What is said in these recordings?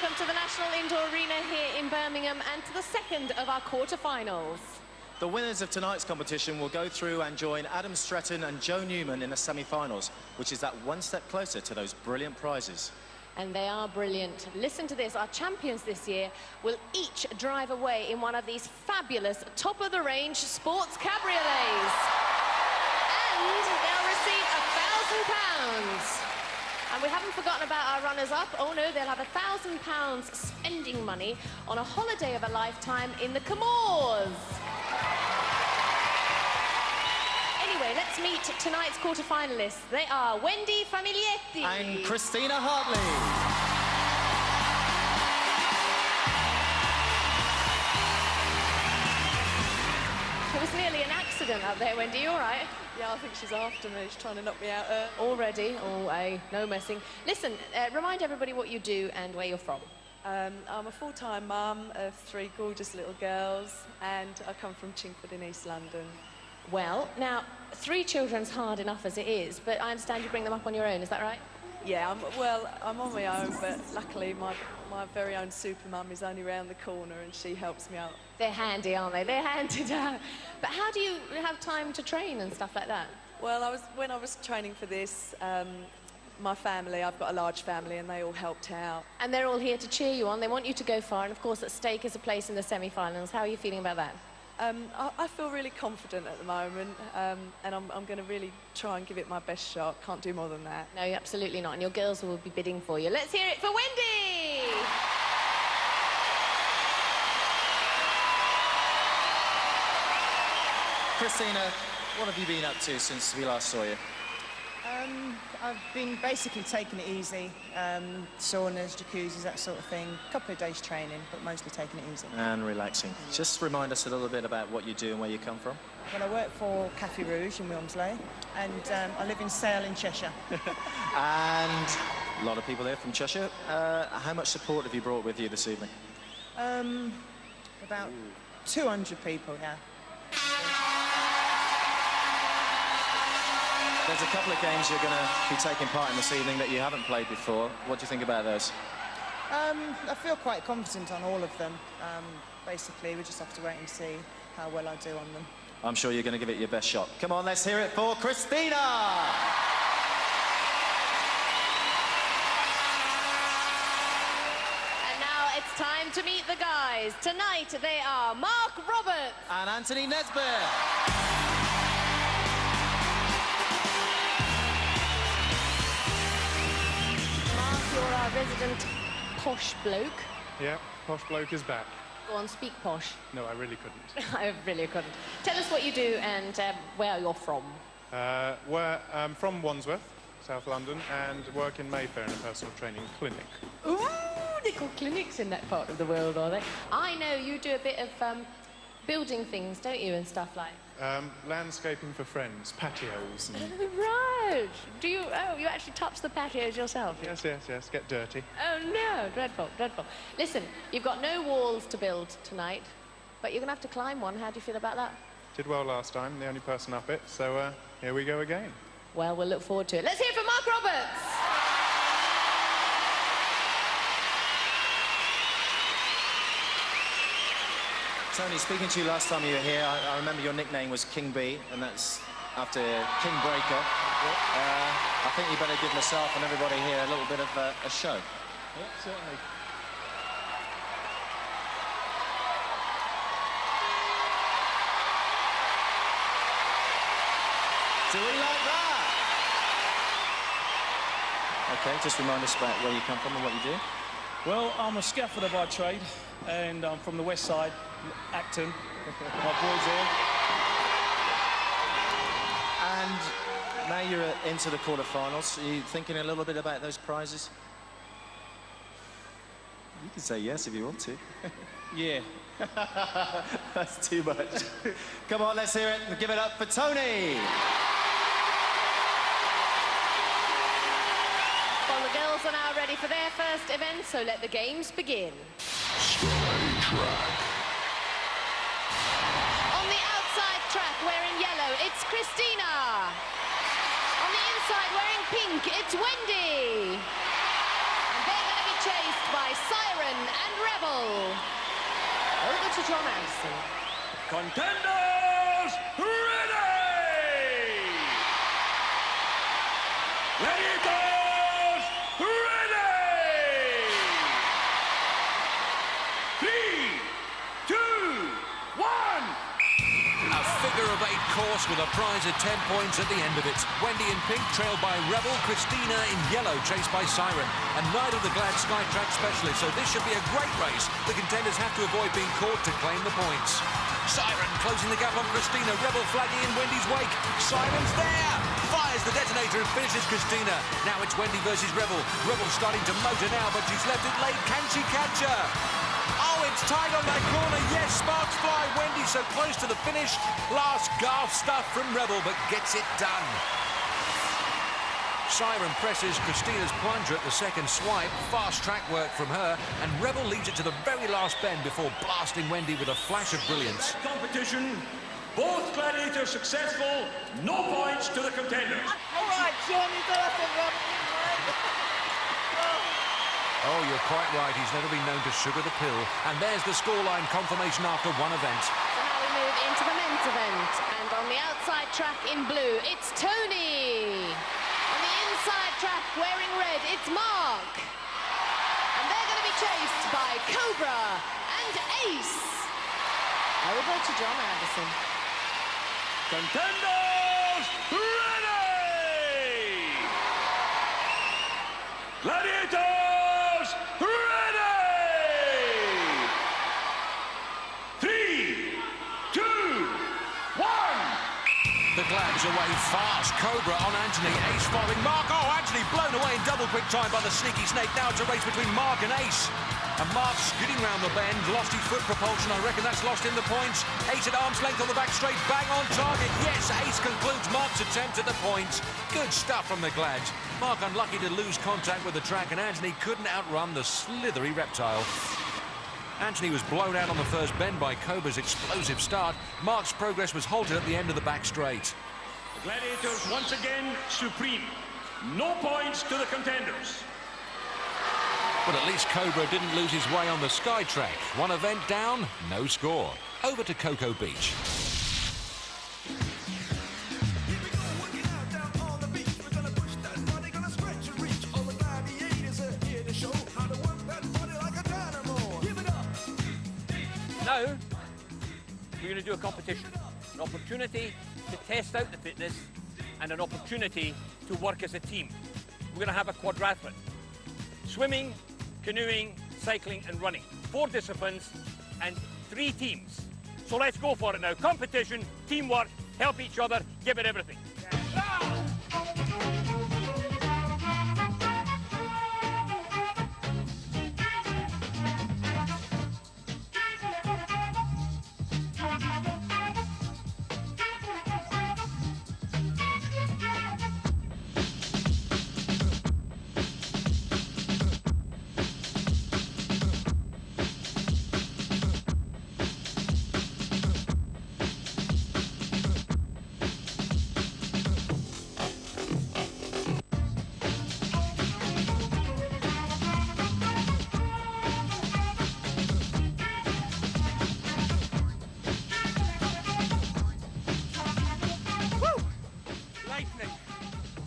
welcome to the National Indoor Arena here in Birmingham and to the second of our quarter-finals. The winners of tonight's competition will go through and join Adam Stretton and Joe Newman in the semi-finals, which is that one step closer to those brilliant prizes. And they are brilliant. Listen to this, our champions this year will each drive away in one of these fabulous top-of-the-range sports cabriolets. And they'll receive £1,000. And we haven't forgotten about our runners-up. Oh no, they'll have £1,000 spending money on a holiday of a lifetime in the Comores. Anyway, let's meet tonight's quarter-finalists. They are Wendy Famiglietti and Christina Heartley. It was nearly an accident up there, Wendy. You all right? Yeah, I think she's after me. She's trying to knock me out. Already? Oh, hey, no messing. Listen, remind everybody what you do and where you're from. I'm a full-time mum of 3 gorgeous little girls, and I come from Chingford in East London. Well, now, 3 children's hard enough as it is, but I understand you bring them up on your own, is that right? Yeah, I'm on my own, but luckily my very own super mum is only round the corner and she helps me out. They're handy, aren't they? They're handy down. But how do you have time to train and stuff like that? Well, when I was training for this, my family, I've got a large family, and they all helped out. And they're all here to cheer you on. They want you to go far, and of course at stake is a place in the semi-finals. How are you feeling about that? I feel really confident at the moment, and I'm going to really try and give it my best shot. Can't do more than that. No, absolutely not. And your girls will be bidding for you. Let's hear it for Wendy! Christina, what have you been up to since we last saw you? I've been basically taking it easy, saunas, jacuzzis, that sort of thing. A couple of days training, but mostly taking it easy. And relaxing. Just remind us a little bit about what you do and where you come from. Well, I work for Cafe Rouge in Wilmsley, and I live in Sale in Cheshire. And a lot of people here from Cheshire. How much support have you brought with you this evening? About 200 people, yeah. There's a couple of games you're going to be taking part in this evening that you haven't played before. What do you think about those? I feel quite confident on all of them. Basically, we just have to wait and see how well I do on them. I'm sure you're going to give it your best shot. Come on, let's hear it for Christina! And now it's time to meet the guys. Tonight they are Mark Roberts and Anthony Nesbeth. You're our resident posh bloke. Yeah, posh bloke is back. Go on, speak posh. No, I really couldn't. I really couldn't. Tell us what you do and where you're from. I'm from Wandsworth, South London, and work in Mayfair in a personal training clinic. Ooh, they call clinics in that part of the world, are they? I know you do a bit of building things, don't you, and stuff like? Landscaping for friends, patios. And... Right. Do you? Oh, you actually touch the patios yourself? Yes, yes, yes. Get dirty. Oh no, dreadful, dreadful. Listen, you've got no walls to build tonight, but you're gonna have to climb one. How do you feel about that? Did well last time, the only person up it. So here we go again. Well, we'll look forward to it. Let's hear it from Mark Roberts. Tony, speaking to you last time you were here, I remember your nickname was King B, and that's after King Breaker. I think you better give myself and everybody here a little bit of a show. Yeah, certainly. Do we like that? OK, just remind us about where you come from and what you do. Well, I'm a scaffolder by trade, and I'm from the West Side, Acton. My boys here. And now you're into the quarterfinals. Are you thinking a little bit about those prizes? You can say yes if you want to. Yeah. That's too much. Come on, let's hear it and give it up for Tony. Well, the girls are now ready for their first event, so let the games begin. Skytrak. On the outside track, wearing yellow, it's Christina. On the inside, wearing pink, it's Wendy. And they're going to be chased by Siren and Rebel. Over to John Anderson. Contenders, ready! Gladiators, ready! 3, 2, 1! A figure-of-8 course with a prize of 10 points at the end of it. Wendy in pink, trailed by Rebel. Christina in yellow, chased by Siren. And neither of the Glad Skytrak specialists, so this should be a great race. The contenders have to avoid being caught to claim the points. Siren closing the gap on Christina. Rebel flagging in Wendy's wake. Siren's there! Fires the detonator and finishes Christina. Now it's Wendy versus Rebel. Rebel starting to motor now, but she's left it late. Can she catch her? Oh, it's tight on that corner. Yes, sparks fly. Wendy so close to the finish. Last gasp stuff from Rebel, but gets it done. Siren presses Christina's plunger at the second swipe. Fast track work from her, and Rebel leads it to the very last bend before blasting Wendy with a flash of brilliance. Competition, both gladiators successful, no points to the contenders. All right, John, you don't have to rub it in, mate. Oh, you're quite right. He's never been known to sugar the pill. And there's the scoreline confirmation after one event. So now we move into the men's event. And on the outside track in blue, it's Tony. On the inside track, wearing red, it's Mark. And they're going to be chased by Cobra and Ace. Over to John Anderson. Contenders, ready! Gladiators, ready! 3, 2, 1! The Glads away fast. Cobra on Anthony. Ace following Mark. Oh, Anthony blown away in double quick time by the sneaky snake. Now it's a race between Mark and Ace. And Mark skidding round the bend. Lost his foot propulsion. I reckon that's lost in the points. Ace at arm's length on the back straight. Bang on target. Yes, Ace concludes Mark's attempt at the points. Good stuff from the Glads. Mark unlucky to lose contact with the track, and Anthony couldn't outrun the slithery reptile. Anthony was blown out on the first bend by Cobra's explosive start. Mark's progress was halted at the end of the back straight. The Gladiators once again supreme. No points to the contenders. But at least Cobra didn't lose his way on the Skytrak. One event down, no score. Over to Cocoa Beach. Now, we're going to do a competition. An opportunity to test out the fitness and an opportunity to work as a team. We're going to have a quadrathlon. Swimming, canoeing, cycling and running. 4 disciplines and 3 teams. So let's go for it now. Competition, teamwork, help each other, give it everything.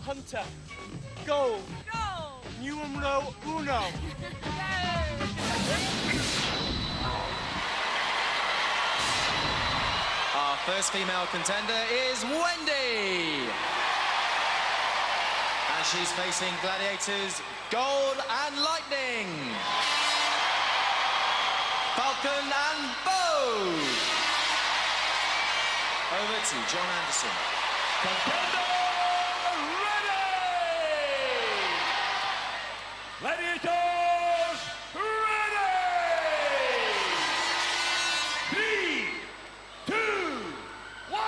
Hunter, goal. Numero uno. Our first female contender is Wendy. And she's facing Gladiators Gold and Lightning, Falcon and Vogue. Over to John Anderson. Contender ready! Gladiators ready! 3, 2, 1!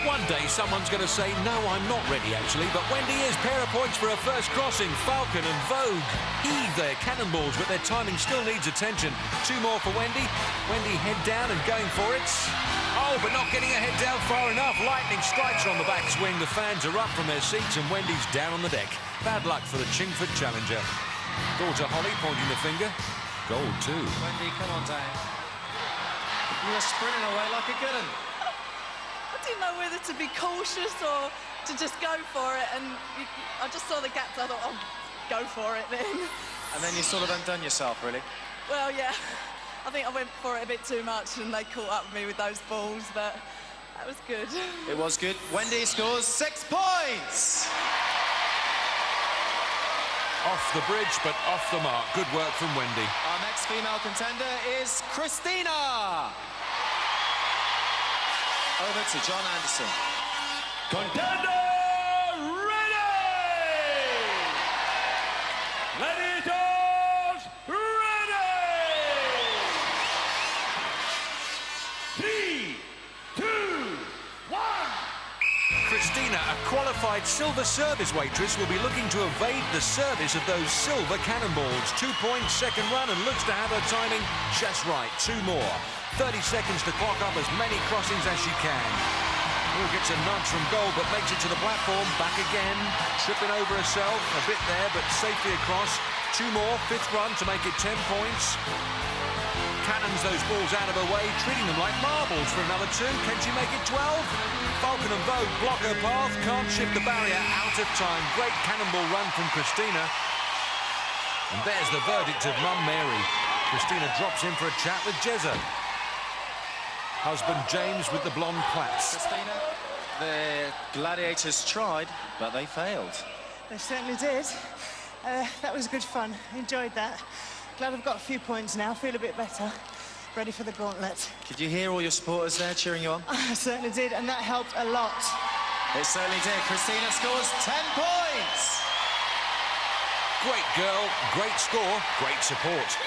One day someone's going to say, no, I'm not ready actually, but Wendy is. Pair of points for her first crossing. Falcon and Vogue heave their cannonballs, but their timing still needs attention. 2 more for Wendy. Wendy head down and going for it. Oh, but not getting her head down far enough. Lightning strikes her on the backswing. The fans are up from their seats and Wendy's down on the deck. Bad luck for the Chingford challenger. Daughter Holly pointing the finger. Gold too. Wendy, come on down. You were sprinting away like a good one. I didn't know whether to be cautious or to just go for it, and I just saw the gaps. I thought, oh, go for it then. And then you sort of undone yourself, really. Well, yeah. I think I went for it a bit too much, and they caught up with me with those balls, but that was good. It was good. Wendy scores 6 points. Off the bridge, but off the mark. Good work from Wendy. Our next female contender is Christina. Over to John Anderson. Contender ready! Gladiators ready! 3, 2, 1. Christina, a qualified silver service waitress, will be looking to evade the service of those silver cannonballs. 2 points, second run, and looks to have her timing just right. 2 more. 30 seconds to clock up as many crossings as she can. Oh, gets a nudge from goal, but makes it to the platform. Back again, tripping over herself. A bit there, but safely across. 2 more, 5th run to make it 10 points. Cannons those balls out of her way, treating them like marbles for another 2. Can she make it 12? Falcon and Vogue block her path, can't shift the barrier, out of time. Great cannonball run from Christina. And there's the verdict of Mum Mary. Christina drops in for a chat with Jezza. Husband James with the blonde plaits. Christina, the Gladiators tried, but they failed. They certainly did. That was good fun. Enjoyed that. Glad I've got a few points now. Feel a bit better. Ready for the Gauntlet. Could you hear all your supporters there cheering you on? I certainly did, and that helped a lot. It certainly did. Christina scores 10 points. Great girl, great score, great support.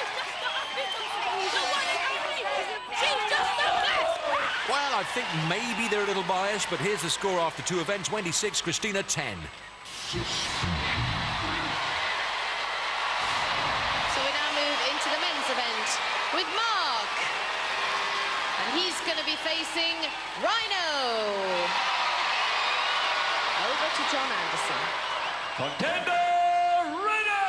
Well, I think maybe they're a little biased, but here's the score after 2 events. Wendy 6, Christina 10. So we now move into the men's event with Mark. And he's going to be facing Rhino. Over to John Anderson. Contender ready!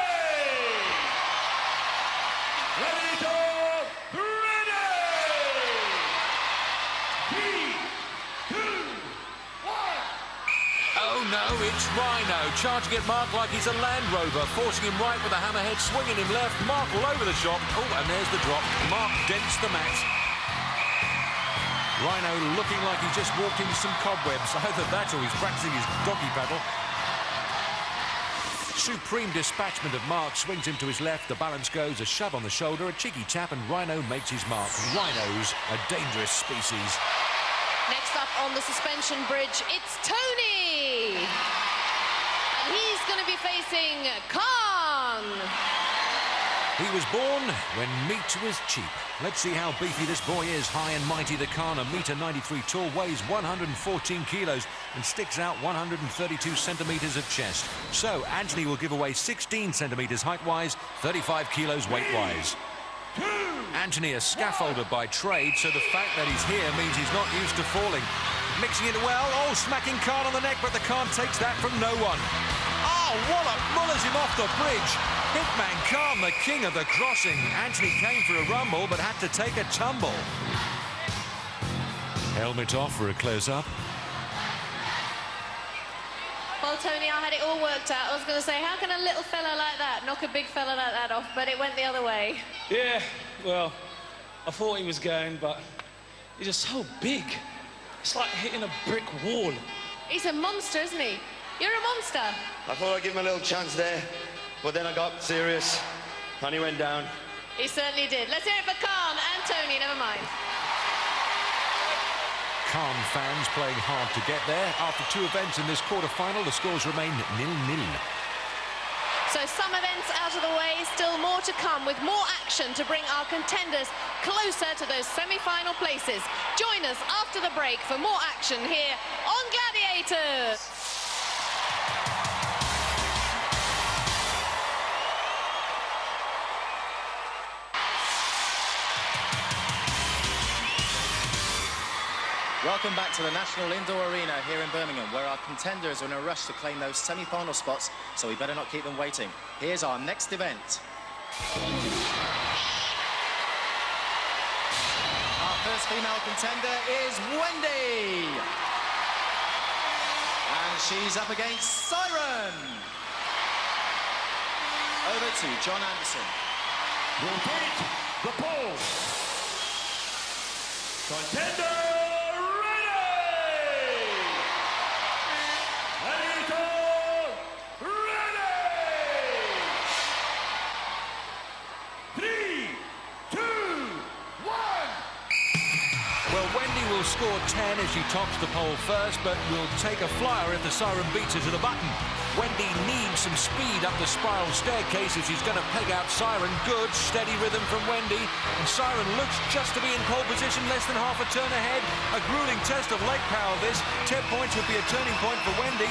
Gladiator ready! 3, 2, 1. Oh no, it's Rhino, charging at Mark like he's a Land Rover, forcing him right with a hammerhead, swinging him left. Mark all over the shop. Oh, and there's the drop. Mark dents the mat. Rhino looking like he's just walked into some cobwebs. Either that or he's practicing his doggy paddle. Supreme dispatchment of Mark, swings him to his left. The balance goes, a shove on the shoulder, a cheeky tap, and Rhino makes his mark. Rhinos, a dangerous species. Next up on the suspension bridge, it's Tony. And he's going to be facing Khan. He was born when meat was cheap. Let's see how beefy this boy is. High and mighty, the Khan, 1.93 m tall, weighs 114 kilos and sticks out 132 centimetres of chest. So Anthony will give away 16 centimetres height-wise, 35 kilos weight-wise. Anthony, a scaffolder by trade, so the fact that he's here means he's not used to falling. Mixing it well, oh, smacking Khan on the neck, but the Khan takes that from no one. Oh, wallop, mullers him off the bridge. Hitman Khan, the king of the crossing. Anthony came for a rumble, but had to take a tumble. Helmet off for a close-up. Well, Tony, I had it all worked out. I was going to say, how can a little fella like that knock a big fella like that off? But it went the other way. Yeah, well, I thought he was going, but he's just so big. It's like hitting a brick wall. He's a monster, isn't he? You're a monster. I thought I'd give him a little chance there, but then I got serious, and he went down. He certainly did. Let's hear it for Khan and Tony, never mind. Khan fans playing hard to get there. After 2 events in this quarter-final, the scores remain 0-0. So some events out of the way, still more to come with more action to bring our contenders closer to those semi-final places. Join us after the break for more action here on Gladiators. Welcome back to the National Indoor Arena here in Birmingham, where our contenders are in a rush to claim those semi-final spots, so we better not keep them waiting. Here's our next event. Our first female contender is Wendy. And she's up against Siren. Over to John Anderson. Rotate the pole. Contender ready! Gladiator ready! 3, 2, 1. Well, Wendy will score 10 as she tops the pole first, but will take a flyer if the Siren beats her to the button. Wendy needs some speed up the spiral staircase if she's going to peg out Siren. Good, steady rhythm from Wendy. And Siren looks just to be in pole position, less than half a turn ahead. A grueling test of leg power, this. 10 points would be a turning point for Wendy.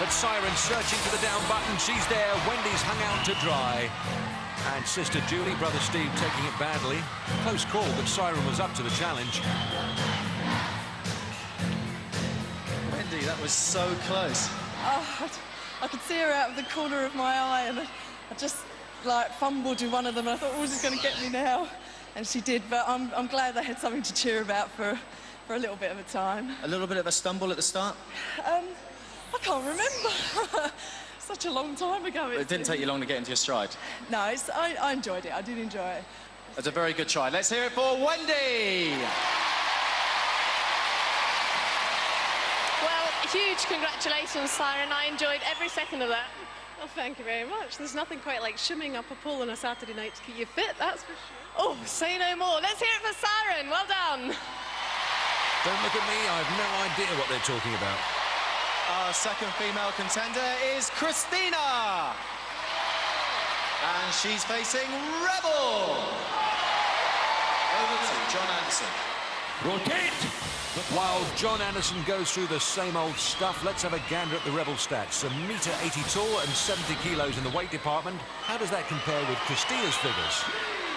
But Siren searching for the down button. She's there. Wendy's hung out to dry. And sister Julie, brother Steve taking it badly. Close call, but Siren was up to the challenge. Wendy, that was so close. Oh, I could see her out of the corner of my eye, and I just like fumbled with one of them. And I thought, oh, she's going to get me now, and she did. But I'm glad they had something to cheer about for a little bit of a time. A little bit of a stumble at the start? I can't remember. Such a long time ago. It didn't take you long to get into your stride. No, I enjoyed it. I did enjoy it. That's a very good try. Let's hear it for Wendy. Huge congratulations, Siren. I enjoyed every second of that. Well, thank you very much. There's nothing quite like shimming up a pole on a Saturday night to keep you fit, that's for sure. Oh, say no more. Let's hear it for Siren. Well done. Don't look at me. I have no idea what they're talking about. Our second female contender is Christina. And she's facing Rebel. Over to John Anderson. Rotate! While John Anderson goes through the same old stuff, let's have a gander at the Rebel stats. A metre 80 tall and 70 kilos in the weight department. How does that compare with Christina's figures?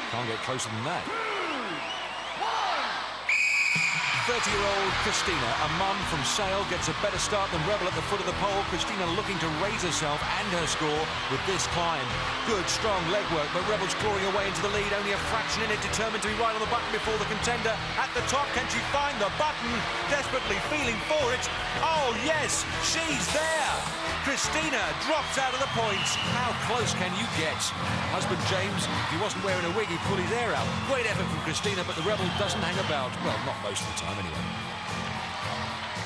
Can't get closer than that. 30-year-old Christina, a mum from Sale, gets a better start than Rebel at the foot of the pole. Christina looking to raise herself and her score with this climb. Good, strong legwork, but Rebel's clawing away into the lead, only a fraction in it, determined to be right on the button before the contender. At the top, can she find the button? Desperately feeling for it. Oh, yes, she's there. Christina drops out of the points. How close can you get? Husband James, if he wasn't wearing a wig, he'd pull his hair out. Great effort from Christina, but the Rebel doesn't hang about. Well, not most of the time, anyway.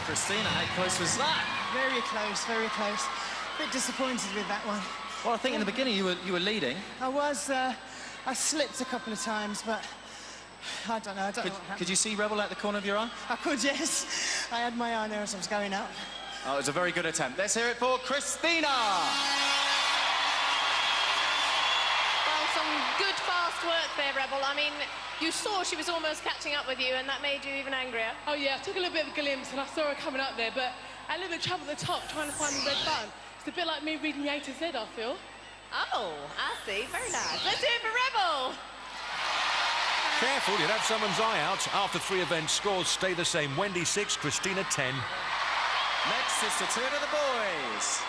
Christina, how close was that? Very close, very close. A bit disappointed with that one. Well, I think in the beginning you were leading. I was. I slipped a couple of times, but I don't know. I don't know what happened. Could you see Rebel at the corner of your eye? I could, yes. I had my eye there as I was going up. Oh, it was a very good attempt. Let's hear it for Christina. Well, some good fast work there, Rebel. I mean, you saw she was almost catching up with you, and that made you even angrier. Oh, yeah, I took a little bit of a glimpse, and I saw her coming up there, but I had a little bit of trouble at the top trying to find the red button. It's a bit like me reading the A to Z, I feel. Oh, I see. Very nice. Let's hear it for Rebel. Careful, you'd have someone's eye out. After 3 events, scores stay the same. Wendy 6, Christina 10. Next is the turn of the boys.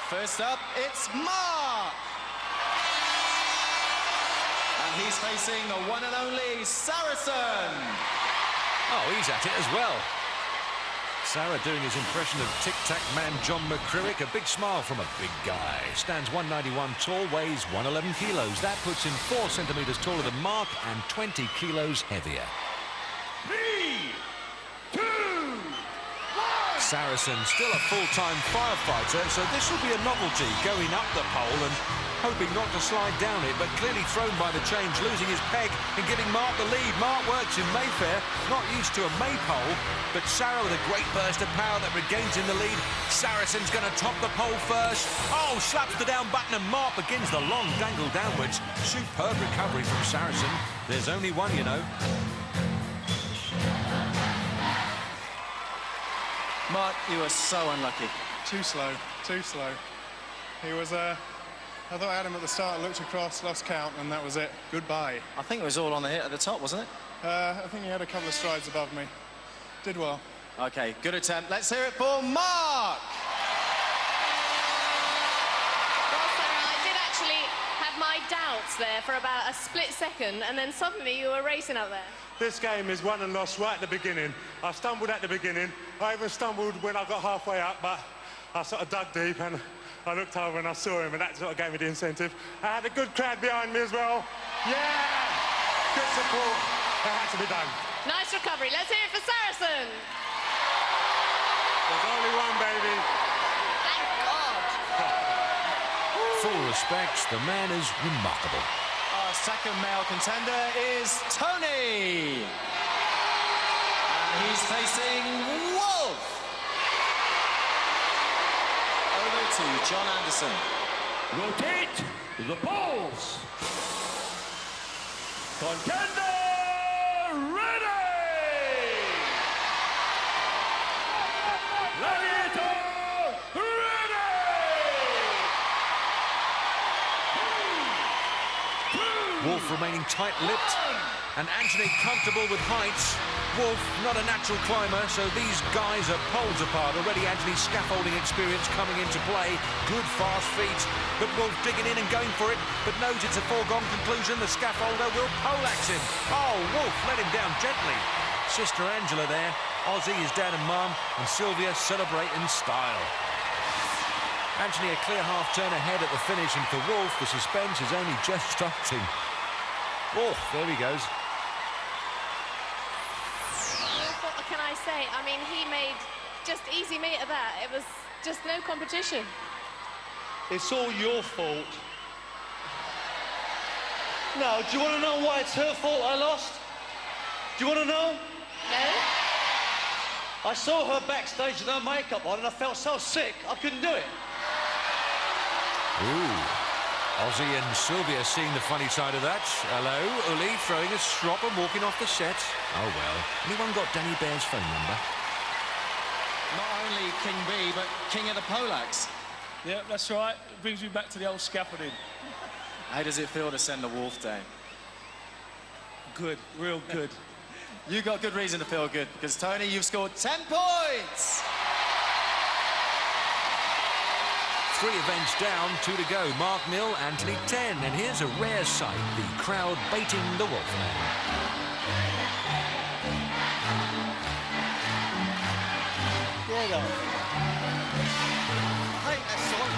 First up, it's Mark. And he's facing the one and only Saracen. Oh, he's at it as well. Sarah doing his impression of tic-tac man John McCriwick. A big smile from a big guy. Stands 191 tall, weighs 111 kilos. That puts him 4 centimetres taller than Mark and 20 kilos heavier. 3, 2, 1. Saracen, still a full-time firefighter, so this will be a novelty, going up the pole and hoping not to slide down it, but clearly thrown by the change, losing his peg and giving Mark the lead. Mark works in Mayfair, not used to a maypole, but Sarah with a great burst of power that regains in the lead. Saracen's going to top the pole first. Oh, slaps the down button and Mark begins the long dangle downwards. Superb recovery from Saracen. There's only one, you know. Mark, you were so unlucky. Too slow, too slow. He was, I thought I had him at the start, looked across, lost count, and that was it. Goodbye. I think it was all on the hit at the top, wasn't it? I think he had a couple of strides above me. Did well. OK, good attempt. Let's hear it for Mark. Well, Sarah, I did actually have my doubts there for about a split second, and then suddenly you were racing up there. This game is won and lost right at the beginning. I stumbled at the beginning. I even stumbled when I got halfway up, but I sort of dug deep and I looked over and I saw him, and that sort of gave me the incentive. I had a good crowd behind me as well. Yeah! Good support. It had to be done. Nice recovery. Let's hear it for Saracen. There's only one, baby. Thank God. Full respect, the man is remarkable. Our second male contender is Tony. And he's facing Wolf. Over to John Anderson. Rotate the balls. Contender ready. Gladiator ready. Wolf remaining tight-lipped, and Anthony comfortable with heights. Wolf, not a natural climber, so these guys are poles apart. Already Anthony's scaffolding experience coming into play. Good, fast feet, but Wolf digging in and going for it, but knows it's a foregone conclusion. The scaffolder will poleaxe him. Oh, Wolf let him down gently. Sister Angela there. Ozzy, his dad and mum, and Sylvia celebrate in style. Anthony a clear half-turn ahead at the finish, and for Wolf, the suspense is only just starting. Oh, there he goes. What can I say? I mean, he made just easy meat of that. It was just no competition. It's all your fault. No, do you want to know why it's her fault I lost? Do you want to know? No. I saw her backstage with her makeup on and I felt so sick, I couldn't do it. Ooh. Ozzy and Sylvia seeing the funny side of that. Hello, Uli throwing a strop and walking off the set. Oh, well. Anyone got Danny Bear's phone number? Not only King B, but King of the Poleaxe. Yeah, that's right. It brings me back to the old scaffolding. How does it feel to send the Wolf down? Good, real good. You got good reason to feel good, because, Tony, you've scored 10 points! 3 events down, 2 to go. Mark 0, Anthony 10. And here's a rare sight, the crowd baiting the Wolfman. Yeah, though. I hate that song.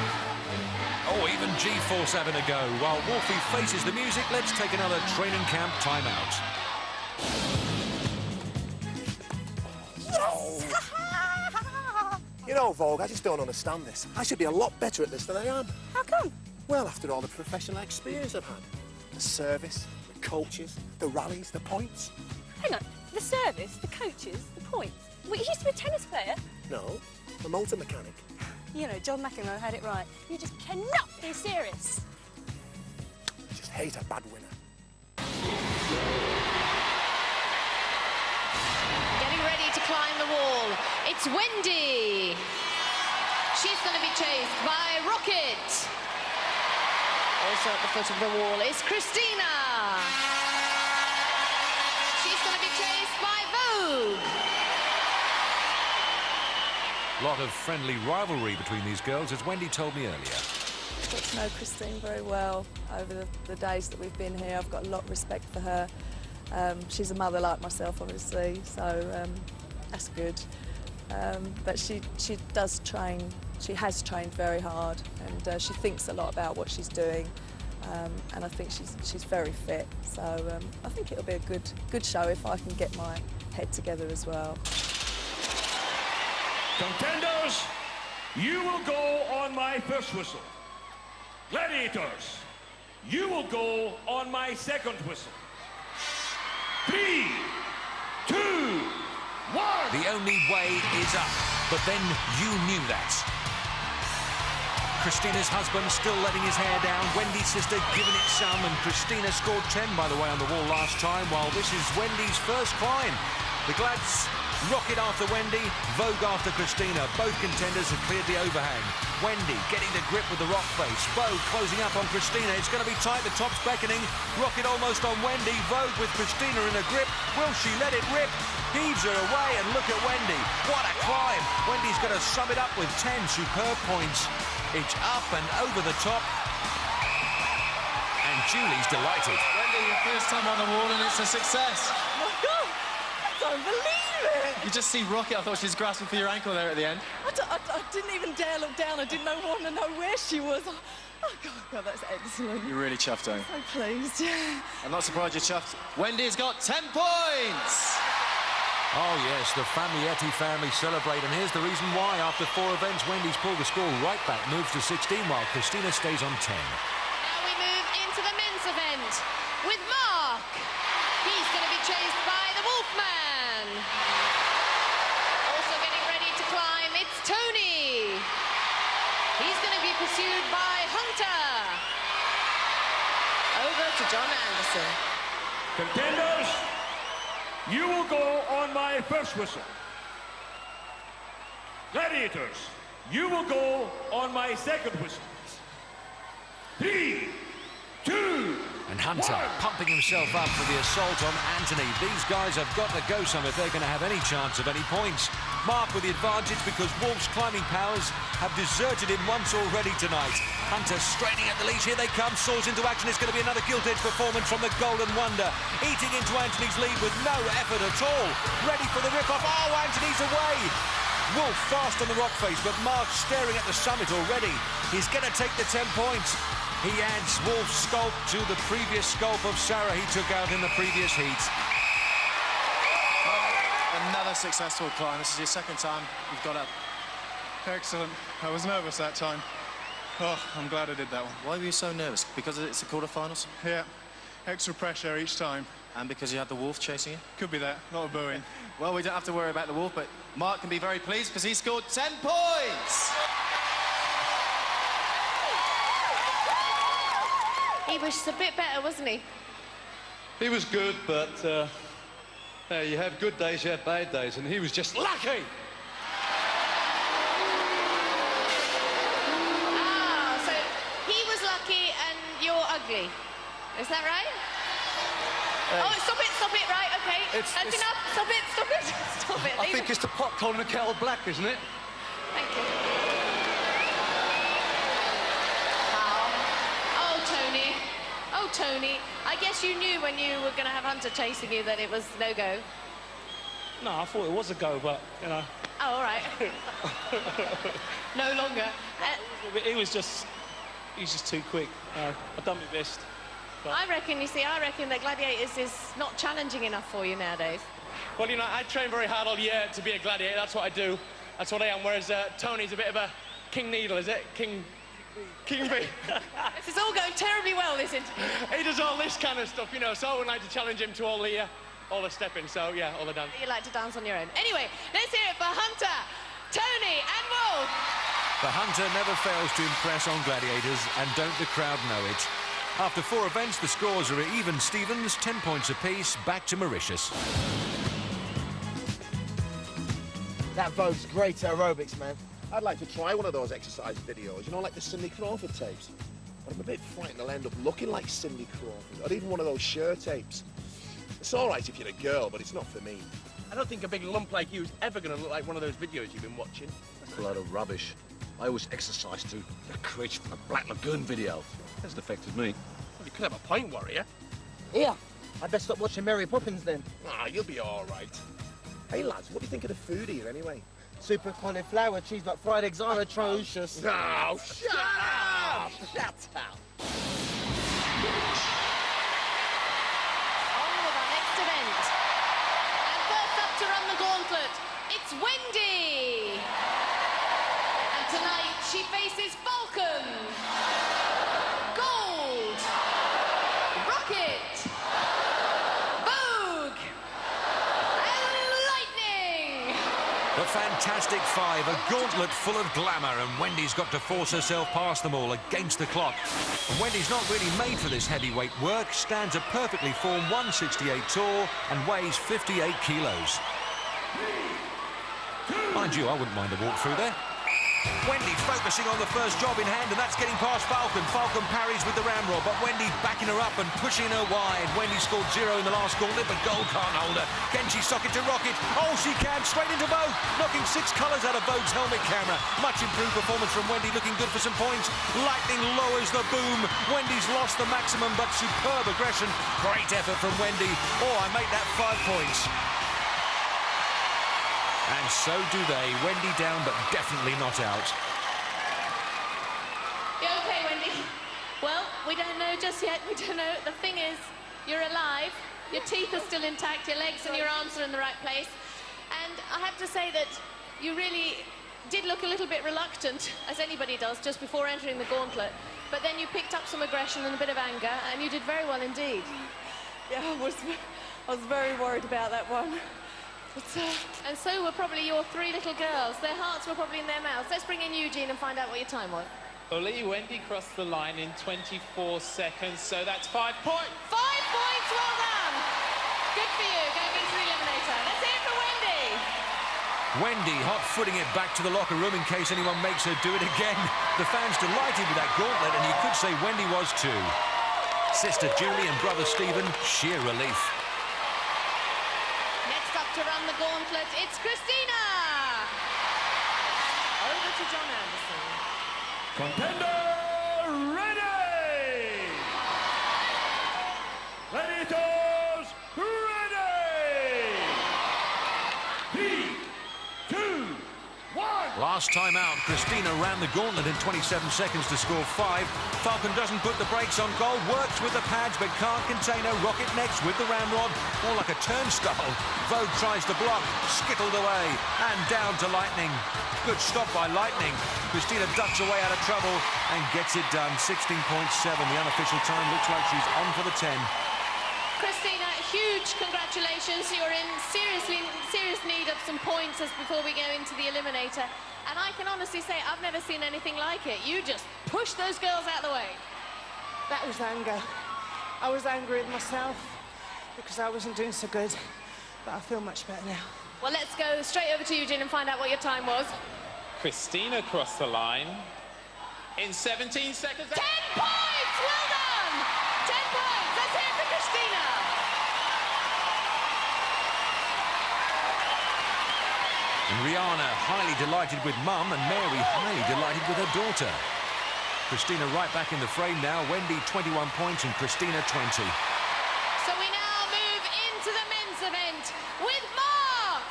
Oh, even G-Force having a go. While Wolfie faces the music, let's take another training camp timeout. You know, Vogue, I just don't understand this. I should be a lot better at this than I am. How come? Well, after all the professional experience I've had. The service, the coaches, the rallies, the points. Hang on, the service, the coaches, the points. Wait, you used to be a tennis player? No, a motor mechanic. You know, John McEnroe had it right. You just cannot be serious. I just hate a bad winner. Getting ready to climb the wall. It's Wendy. She's going to be chased by Rocket. Also at the foot of the wall is Christina. She's going to be chased by Vogue. Lot of friendly rivalry between these girls, as Wendy told me earlier. I've got to know Christine very well over the days that we've been here. I've got a lot of respect for her. She's a mother like myself, obviously, so that's good. But she does train. She has trained very hard, and she thinks a lot about what she's doing. And I think she's very fit. So I think it'll be a good show if I can get my head together as well. Contenders, you will go on my first whistle. Gladiators, you will go on my second whistle. 3, 2, 1. The only way is up, but then you knew that. Christina's husband still letting his hair down, Wendy's sister giving it some, and Christina scored 10, by the way, on the wall last time, while this is Wendy's first climb. The Glads Rocket after Wendy, Vogue after Christina. Both contenders have cleared the overhang. Wendy getting the grip with the rock face. Vogue closing up on Christina. It's going to be tight. The top's beckoning. Rocket almost on Wendy. Vogue with Christina in a grip. Will she let it rip? Heaves her away, and look at Wendy. What a climb. Wendy's going to sum it up with 10 superb points. It's up and over the top. And Julie's delighted. Wendy, your first time on the wall, and it's a success. Oh, my God. I don't believe it. You just see Rocket. I thought she was grasping for your ankle there at the end. I didn't even dare look down. I didn't want to know where she was. Oh, God, that's excellent. You're really chuffed, don't you? So pleased. I'm not surprised you're chuffed. Wendy's got 10 points! Oh, yes, the Famiglietti family celebrate, and here's the reason why. After 4 events, Wendy's pulled the score right back, moves to 16, while Christina stays on 10. Now we move into the men's event with Mark. He's going to be chased by the Wolfman. Also getting ready to climb, it's Tony. He's going to be pursued by Hunter. Over to John Anderson. Contenders, you will go on my first whistle. Gladiators, you will go on my second whistle. 3, 2, and Hunter pumping himself up for the assault on Anthony. These guys have got to go some if they're going to have any chance of any points. Mark with the advantage because Wolf's climbing powers have deserted him once already tonight. Hunter straining at the leash. Here they come. Soars into action. It's going to be another gilt-edged performance from the Golden Wonder. Eating into Anthony's lead with no effort at all. Ready for the rip-off. Oh, Anthony's away. Wolf fast on the rock face, but Mark staring at the summit already. He's going to take the 10 points. He adds Wolf's sculpt to the previous sculpt of Sarah he took out in the previous heat. Another successful climb. This is your second time you've got up. Excellent. I was nervous that time. Oh, I'm glad I did that one. Why were you so nervous? Because it's the quarterfinals? Yeah. Extra pressure each time. And because you had the wolf chasing you? Could be that. A lot of booing. Well, we don't have to worry about the wolf, but Mark can be very pleased because he scored 10 points! He was a bit better, wasn't he? He was good, but you have good days, you have bad days, and he was just lucky. Ah, so he was lucky and you're ugly. Is that right? Oh, stop it, right, okay. That's enough. Stop it. Stop it. I think it's the popcorn and the kettle black, isn't it? Thank you. Oh, Tony, I guess you knew when you were going to have Hunter chasing you that it was no-go. No, I thought it was a go, but, you know. Oh, all right. No longer. He's just too quick. I've done my best. But... I reckon that Gladiators is not challenging enough for you nowadays. Well, you know, I train very hard all year to be a gladiator. That's what I do. That's what I am. Whereas Tony's a bit of a King Needle, is it? King B. This is all going terribly well, this interview. He does all this kind of stuff, you know, so I would like to challenge him to all the stepping, so yeah, all the dance. You like to dance on your own. Anyway, let's hear it for Hunter, Tony and Wolf. The Hunter never fails to impress on Gladiators, and don't the crowd know it. After 4 events, the scores are even Stevens, 10 points apiece, back to Mauritius. That Vogue's great aerobics, man. I'd like to try one of those exercise videos, you know, like the Cindy Crawford tapes. But I'm a bit frightened I'll end up looking like Cindy Crawford, or even one of those Cher tapes. It's all right if you're a girl, but it's not for me. I don't think a big lump like you is ever going to look like one of those videos you've been watching. That's a load of rubbish. I always exercise to get creation from the Black Lagoon video. Hasn't affected me. Well, you could have a point, warrior. Yeah, I best stop watching Mary Poppins then. Ah, you'll be all right. Hey, lads, what do you think of the food here, anyway? Super cauliflower, cheese, but fried eggs are atrocious. Oh, shut up! Shut up! On with our next event. And first up to run the gauntlet, it's Wendy. And tonight she faces Falcon, Gold, Rocket, Vogue, and Lightning. The Fantastic Five, a gauntlet full of glamour, and Wendy's got to force herself past them all against the clock. And Wendy's not really made for this heavyweight work, stands a perfectly formed 168 tall and weighs 58 kilos. Mind you, I wouldn't mind a walk through there. Wendy focusing on the first job in hand, and that's getting past Falcon. Falcon parries with the ramrod, but Wendy backing her up and pushing her wide. Wendy scored 0 in the last gauntlet, but gold can't hold her. Can she sock it to Rocket? Oh, she can, straight into Vogue, knocking 6 colours out of Vogue's helmet camera. Much improved performance from Wendy, looking good for some points. Lightning lowers the boom. Wendy's lost the maximum, but superb aggression. Great effort from Wendy. Oh, I make that 5 points. And so do they. Wendy down, but definitely not out. You okay, Wendy? Well, we don't know just yet. We don't know. The thing is, you're alive. Your teeth are still intact. Your legs and your arms are in the right place. And I have to say that you really did look a little bit reluctant, as anybody does, just before entering the gauntlet. But then you picked up some aggression and a bit of anger, and you did very well indeed. Yeah, I was very worried about that one. And so were probably your 3 little girls. Their hearts were probably in their mouths. Let's bring in Eugene and find out what your time was. Fully, Wendy crossed the line in 24 seconds, so that's 5 points. 5 points, well done. Good for you, going into the eliminator. Let's hear it for Wendy. Wendy hot-footing it back to the locker room in case anyone makes her do it again. The fans delighted with that gauntlet, and you could say Wendy was too. Sister Julie and brother Stephen, sheer relief. To run the gauntlet, it's Christina! Over to John Anderson. Contender ready! Gladiators ready! 3, 2, 1! Last time out, Christina ran the gauntlet in 27 seconds to score 5. Falcon doesn't put the brakes on gold, works with the pads, but can't contain her. Rocket next with the ramrod, more like a turnstile. Vogue tries to block, skittled away, and down to Lightning. Good stop by Lightning. Christina ducks away out of trouble and gets it done. 16.7, the unofficial time. Looks like she's on for the 10. Christina, huge congratulations. You're in serious need of some points as before we go into the eliminator. And I can honestly say I've never seen anything like it. You just push those girls out of the way. That was anger. I was angry with myself because I wasn't doing so good, but I feel much better now. Well, let's go straight over to Eugene and find out what your time was. Christina crossed the line in 17 seconds. 10 points! Well done! 10 points! Let's hear it for Christina! And Rihanna highly delighted with Mum, and Mary highly delighted with her daughter. Christina right back in the frame now. Wendy 21 points and Christina 20. So we now move into the men's event with Mark.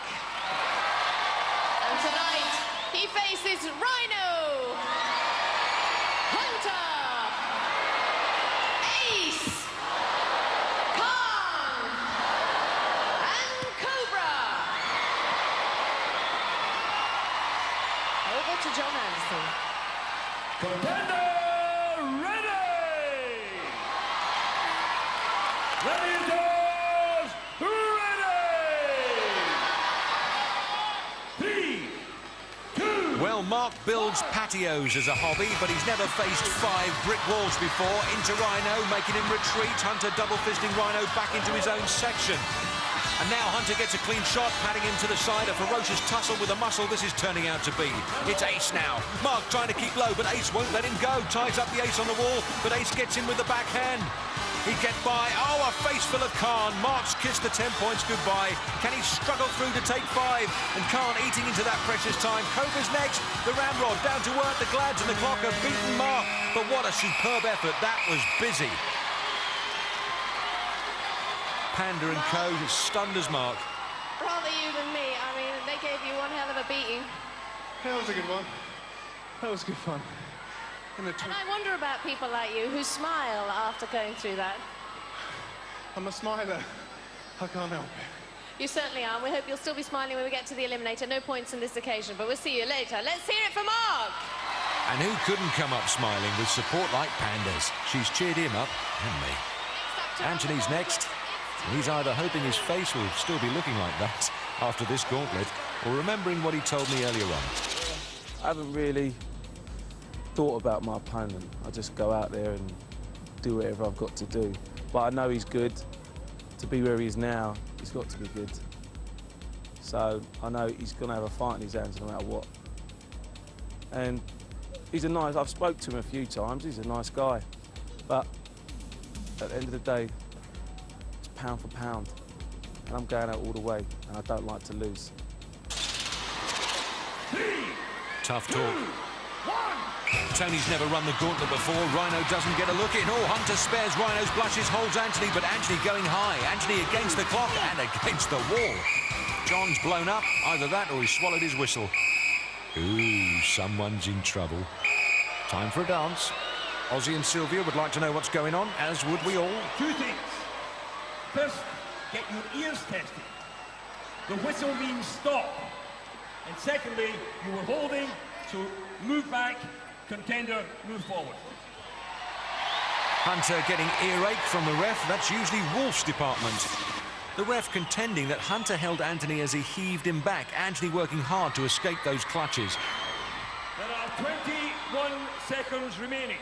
And tonight he faces Rhino, Hunter, Ace, Khan, and Cobra. Over to John Anderson. Contender ready! Gladiators ready! 3, 2... Well, Mark builds patios as a hobby, but he's never faced 5 brick walls before. Into Rhino, making him retreat. Hunter double-fisting Rhino back into his own section. And now Hunter gets a clean shot, patting him to the side. A ferocious tussle with a muscle this is turning out to be. It's Ace now. Mark trying to keep low, but Ace won't let him go. Ties up the Ace on the wall, but Ace gets in with the backhand. He'd get by. Oh, a face full of Khan. Mark's kissed the 10 points goodbye. Can he struggle through to take 5? And Khan eating into that precious time. Cobra's next. The ramrod down to work. The Glads and the clock have beaten Mark. But what a superb effort. That was busy. Panda and Co. stunned as Mark. Rather you than me. I mean, they gave you one hell of a beating. That was a good one. That was good fun. And I wonder about people like you who smile after going through that. I'm a smiler. I can't help it. You certainly are. We hope you'll still be smiling when we get to the eliminator. No points on this occasion, but we'll see you later. Let's hear it for Mark. And who couldn't come up smiling with support like Panda's? She's cheered him up, and me. Anthony's next. He's either hoping his face will still be looking like that after this gauntlet, or remembering what he told me earlier on. I haven't really thought about my opponent. I just go out there and do whatever I've got to do. But I know he's good. To be where he is now, he's got to be good. So I know he's going to have a fight in his hands no matter what. And I've spoke to him a few times, he's a nice guy. But at the end of the day, it's pound for pound. And I'm going out all the way, and I don't like to lose. Tough talk. Tony's never run the gauntlet before. Rhino doesn't get a look in. Oh, Hunter spares Rhino's blushes, holds Anthony, but Anthony going high. Anthony against the clock and against the wall. John's blown up. Either that or he swallowed his whistle. Ooh, someone's in trouble. Time for a dance. Ozzy and Sylvia would like to know what's going on, as would we all. Two things. First, get your ears tested. The whistle means stop. And secondly, you were holding, so move back, contender, move forward. Hunter getting earache from the ref. That's usually Wolf's department. The ref contending that Hunter held Anthony as he heaved him back. Anthony working hard to escape those clutches. There are 21 seconds remaining.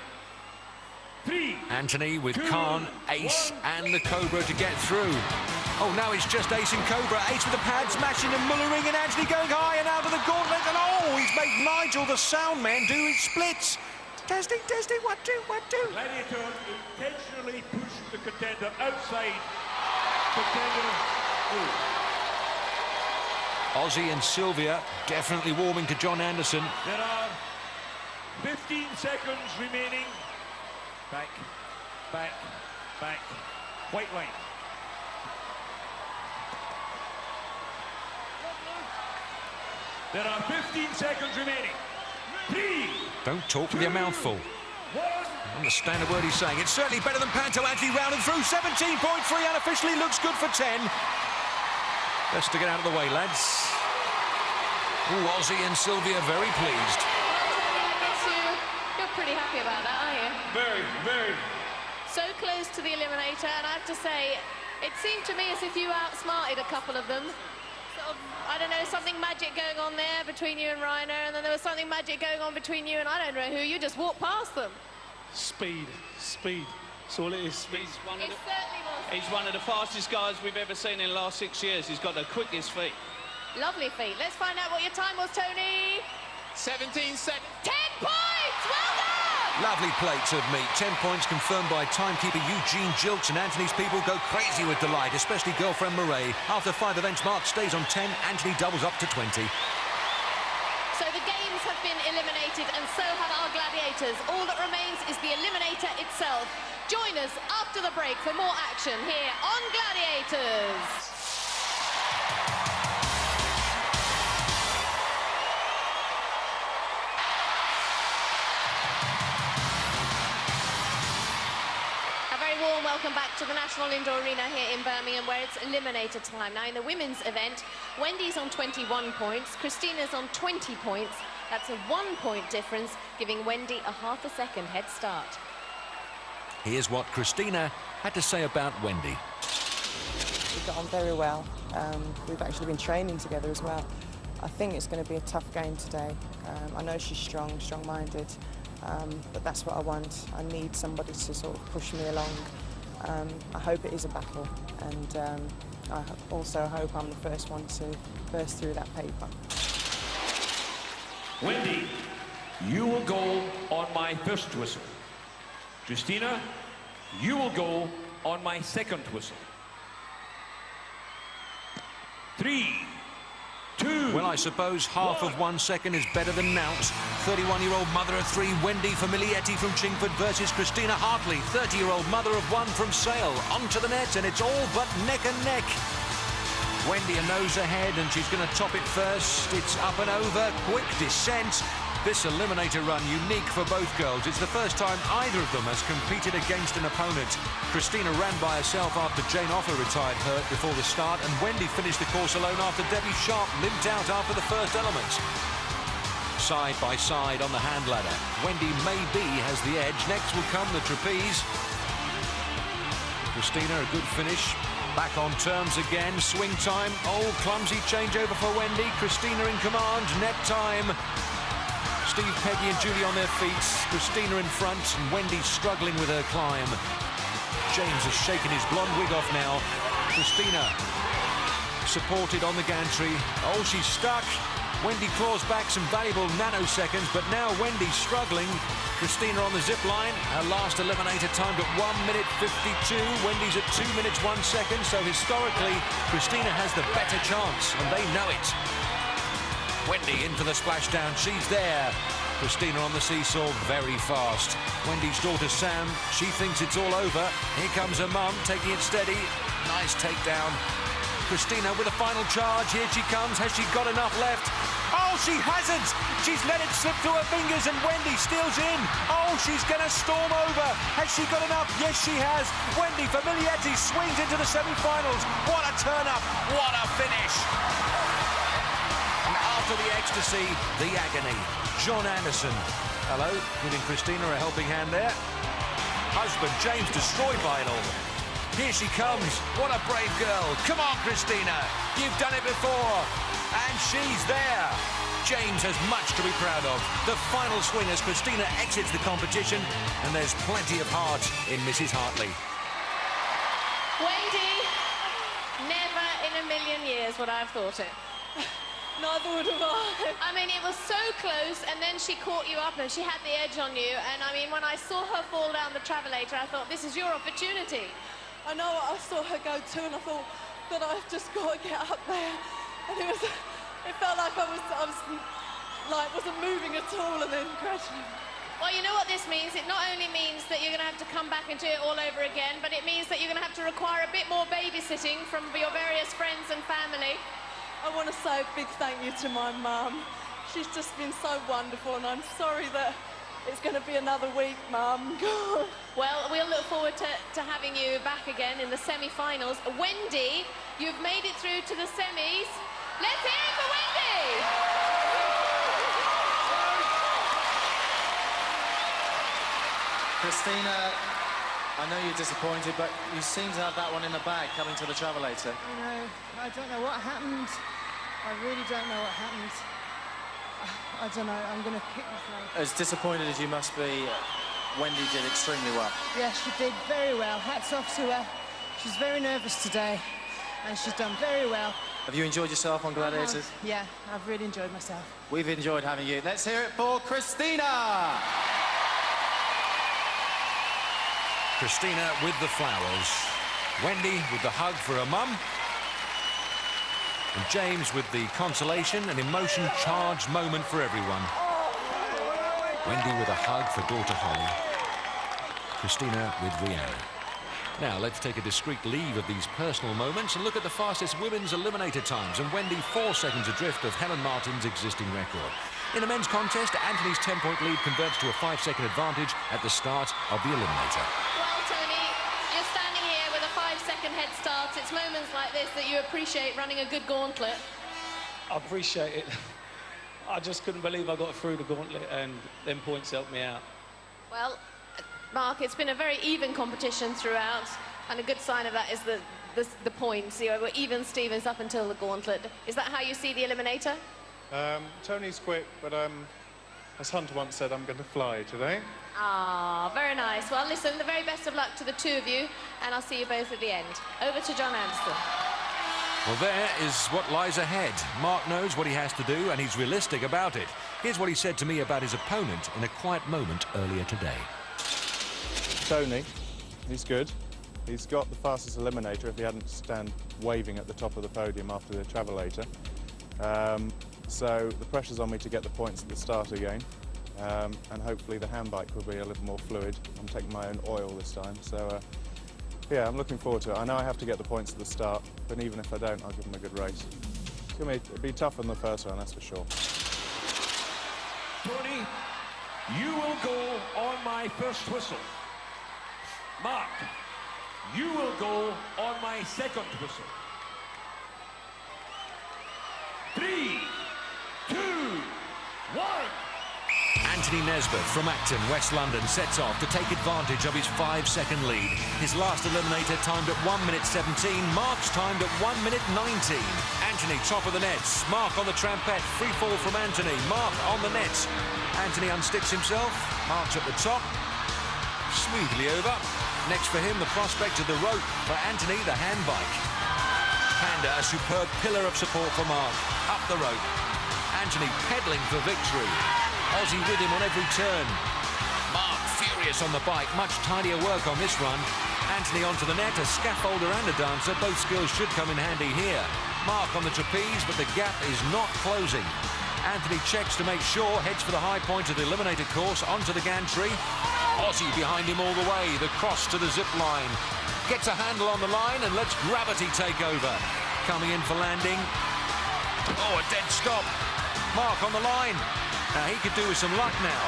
3. Anthony with 2, Khan, Ace, 1. and the Cobra to get through. Oh, now it's just Ace and Cobra. Ace with the pad, smashing and mullering, and Anthony going high and out of the gauntlet. And oh, he's made Nigel, the sound man, do his splits. Testing, 1, 2, 1, 2. Gladiator intentionally pushed the contender outside. Contender. Ozzy and Sylvia definitely warming to John Anderson. There are 15 seconds remaining. Back, back, back. White line. There are 15 seconds remaining. 3. Don't talk with your mouth full. Understand a word he's saying. It's certainly better than Panto. Anthony rounding through 17.3. Unofficially looks good for 10. Best to get out of the way, lads. Ooh, Ozzy and Sylvia very pleased. You're pretty happy about that, aren't you? Very, very. So close to the eliminator, and I have to say, it seemed to me as if you outsmarted a couple of them. Sort of, I don't know, something magic going on there between you and Rhino, and then there was something magic going on between you and I don't know who. You just walked past them. Speed. That's all it is. Speed. He's one of the fastest guys we've ever seen in the last 6 years. He's got the quickest feet. Lovely feet. Let's find out what your time was, Tony. 17 seconds. 10 points! Well done! Lovely plates of meat. 10 points confirmed by timekeeper Eugene Jilks, and Anthony's people go crazy with delight, especially girlfriend Murray. After 5 events, Mark stays on 10. Anthony doubles up to 20. So the games have been eliminated, and so have our gladiators. All that remains is the eliminator itself. Join us after the break for more action here on Gladiators. Warm welcome back to the National Indoor Arena here in Birmingham, where it's eliminator time. Now, in the women's event, Wendy's on 21 points, Christina's on 20 points. That's a 1-point difference, giving Wendy a half a second head start. Here's what Christina had to say about Wendy. We got on very well. We've actually been training together as well. I think it's going to be a tough game today. I know she's strong-minded. But that's what I want. I need somebody to sort of push me along. I hope it is a battle, and I also hope I'm the first one to burst through that paper. Wendy, you will go on my first whistle. Christina, you will go on my second whistle. 3, 2. Well, I suppose half of 1 second is better than nought. 31-year-old mother of 3, Wendy Famiglietti from Chingford versus Christina Heartley, 30-year-old mother of 1 from Sale. Onto the net, and it's all but neck and neck. Wendy a nose ahead, and she's going to top it first. It's up and over, quick descent. This eliminator run unique for both girls. It's the first time either of them has competed against an opponent. Christina ran by herself after Jane Offer retired hurt before the start, and Wendy finished the course alone after Debbie Sharp limped out after the first element. Side by side on the hand ladder. Wendy maybe has the edge. Next will come the trapeze. Christina, a good finish. Back on terms again. Swing time. Oh, clumsy changeover for Wendy. Christina in command. Net time. Steve, Peggy and Julie on their feet. Christina in front, and Wendy struggling with her climb. James has shaken his blonde wig off now. Christina supported on the gantry. Oh, she's stuck. Wendy claws back some valuable nanoseconds, but now Wendy's struggling. Christina on the zip line. Her last eliminator timed at 1 minute 52. Wendy's at 2 minutes 1 second, so historically, Christina has the better chance, and they know it. Wendy in for the splashdown. She's there. Christina on the seesaw, very fast. Wendy's daughter Sam, she thinks it's all over. Here comes her mum, taking it steady. Nice takedown. Christina with a final charge. Here she comes. Has she got enough left? Oh, she hasn't. She's let it slip through her fingers, and Wendy steals in. Oh, she's going to storm over. Has she got enough? Yes, she has. Wendy Famiglietti swings into the semi-finals. What a turn-up. What a finish. And after the ecstasy, the agony. John Anderson. Hello, giving Christina a helping hand there. Husband James destroyed by it all. Here she comes. What a brave girl. Come on, Christina. You've done it before. And she's there. James has much to be proud of. The final swing as Christina exits the competition, and there's plenty of heart in Mrs. Heartley. Wendy, never in a million years would I have thought it. Neither would have I. I mean, it was so close, and then she caught you up and she had the edge on you. And I mean, when I saw her fall down the travelator, I thought, this is your opportunity. I know, I saw her go too, and I thought, but I've just got to get up there. And it felt like I wasn't moving at all, and then gradually. Well, you know what this means? It not only means that you're going to have to come back and do it all over again, but it means that you're going to have to require a bit more babysitting from your various friends and family. I want to say a big thank you to my mum. She's just been so wonderful, and I'm sorry that it's going to be another week, Mum. Well, we'll look forward to having you back again in the semi-finals. Wendy, you've made it through to the semis. Let's hear it for Wendy! Christina, I know you're disappointed, but you seem to have that one in the bag coming to the travelator. I don't know what happened. I really don't know what happened. I don't know, I'm going to kick myself. As disappointed as you must be, Wendy did extremely well. Yeah, she did very well. Hats off to her. She's very nervous today, and she's done very well. Have you enjoyed yourself on Gladiators? Yeah, I've really enjoyed myself. We've enjoyed having you. Let's hear it for Christina! Christina with the flowers. Wendy with the hug for her mum. And James with the consolation and emotion-charged moment for everyone. Wendy with a hug for daughter Holly. Christina with Rihanna. Now, let's take a discreet leave of these personal moments and look at the fastest women's eliminator times, and Wendy 4 seconds adrift of Helen Martin's existing record. In the men's contest, Anthony's 10-point lead converts to a 5-second advantage at the start of the eliminator. Well, Tony, you're standing here with a 5-second head start. It's moments like this that you appreciate running a good gauntlet. I appreciate it. I just couldn't believe I got through the gauntlet, and them points helped me out. Well, Mark, it's been a very even competition throughout, and a good sign of that is the points. You know, we're even Stevens up until the gauntlet. Is that how you see the eliminator? Tony's quick, but as Hunter once said, I'm going to fly today. Ah, very nice. Well, listen, the very best of luck to the two of you, and I'll see you both at the end. Over to John Anderson. Well, there is what lies ahead. Mark knows what he has to do, and he's realistic about it. Here's what he said to me about his opponent in a quiet moment earlier today. Tony, he's good. He's got the fastest eliminator if he hadn't stand waving at the top of the podium after the travelator. So the pressure's on me to get the points at the start again. And hopefully the handbike will be a little more fluid. I'm taking my own oil this time, so yeah, I'm looking forward to it. I know I have to get the points at the start, but even if I don't, I'll give them a good race. It'll be tough on the first one, that's for sure. Tony, you will go on my first whistle. Mark, you will go on my second whistle. 3, 2, 1. Anthony Nesbeth from Acton, West London, sets off to take advantage of his 5-second lead. His last eliminator timed at 1 minute 17. Mark's timed at 1 minute 19. Anthony top of the nets. Mark on the trampette. Free fall from Anthony. Mark on the nets. Anthony unsticks himself. Mark's at the top. Smoothly over. Next for him, the prospect of the rope. For Anthony, the handbike. Panda, a superb pillar of support for Mark. Up the rope. Anthony pedaling for victory. Aussie with him on every turn. Mark furious on the bike. Much tidier work on this run. Anthony onto the net, a scaffolder and a dancer. Both skills should come in handy here. Mark on the trapeze, but the gap is not closing. Anthony checks to make sure, heads for the high point of the eliminator course, onto the gantry. Aussie behind him all the way, the cross to the zip line. Gets a handle on the line and lets gravity take over. Coming in for landing. Oh, a dead stop. Mark on the line. Now he could do with some luck now.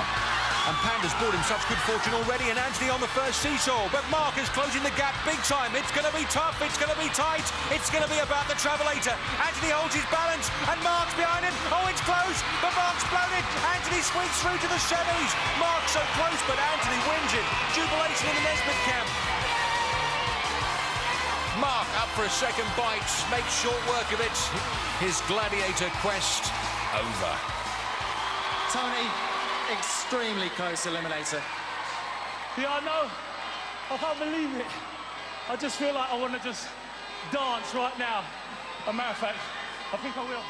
And Panda's brought him such good fortune already, and Anthony on the first seesaw. But Mark is closing the gap big time. It's going to be tough. It's going to be tight. It's going to be about the travelator. Anthony holds his balance, and Mark's behind him. Oh, it's close, but Mark's blown it. Anthony squeaks through to the semis. Mark's so close, but Anthony wins it. Jubilation in the Nesbeth camp. Mark up for a second bite. Makes short work of it. His gladiator quest over. Tony, extremely close eliminator. Yeah, I know. I can't believe it. I just feel like I want to just dance right now. As a matter of fact, I think I will.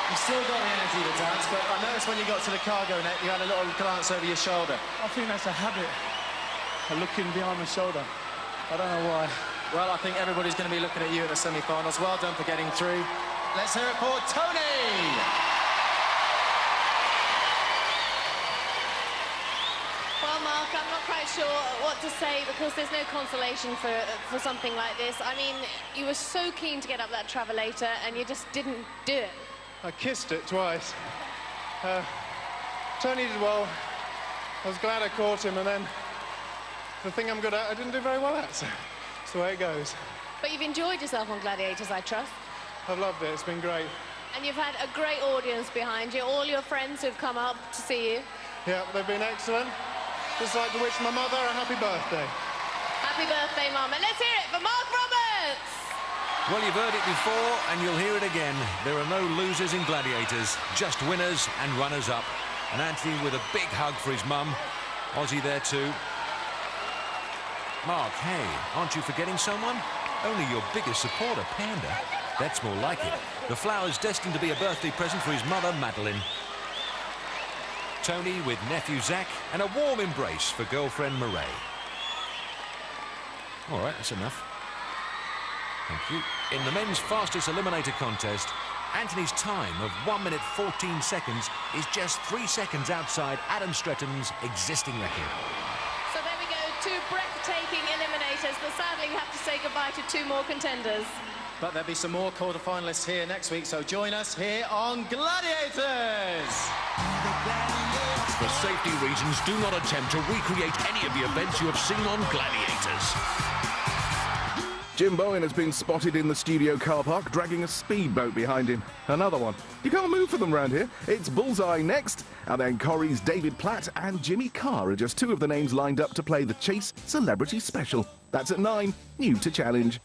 You still got the energy to dance, but I noticed when you got to the cargo net, you had a little glance over your shoulder. I think that's a habit. Looking behind my shoulder. I don't know why. Well, I think everybody's going to be looking at you in the semi-finals. Well done for getting through. Let's hear it for Tony! Well, Mark, I'm not quite sure what to say because there's no consolation for something like this. I mean, you were so keen to get up that travelator and you just didn't do it. I kissed it twice. Tony did well. I was glad I caught him, and then the thing I'm good at, I didn't do very well at, so that's the way it goes. But you've enjoyed yourself on Gladiators, I trust. I've loved it. It's been great. And you've had a great audience behind you, all your friends who've come up to see you. Yeah, they've been excellent. Just like to wish my mother a happy birthday. Happy birthday, Mum. And let's hear it for Mark Roberts! Well, you've heard it before, and you'll hear it again. There are no losers in Gladiators, just winners and runners-up. And Anthony with a big hug for his mum. Aussie there too. Mark, hey, aren't you forgetting someone? Only your biggest supporter, Panda. That's more like it. The flower's destined to be a birthday present for his mother, Madeline. Tony with nephew Zach, and a warm embrace for girlfriend Murray. All right, that's enough. Thank you. In the men's fastest eliminator contest, Anthony's time of 1 minute 14 seconds is just 3 seconds outside Adam Stretton's existing record. So there we go, 2 breathtaking eliminators, but sadly we have to say goodbye to 2 more contenders. But there'll be some more quarter-finalists here next week, so join us here on Gladiators! For safety reasons, do not attempt to recreate any of the events you have seen on Gladiators. Jim Bowen has been spotted in the studio car park dragging a speedboat behind him. Another one. You can't move for them round here. It's Bullseye next, and then Corrie's David Platt and Jimmy Carr are just 2 of the names lined up to play the Chase Celebrity Special. That's at 9, new to Challenge.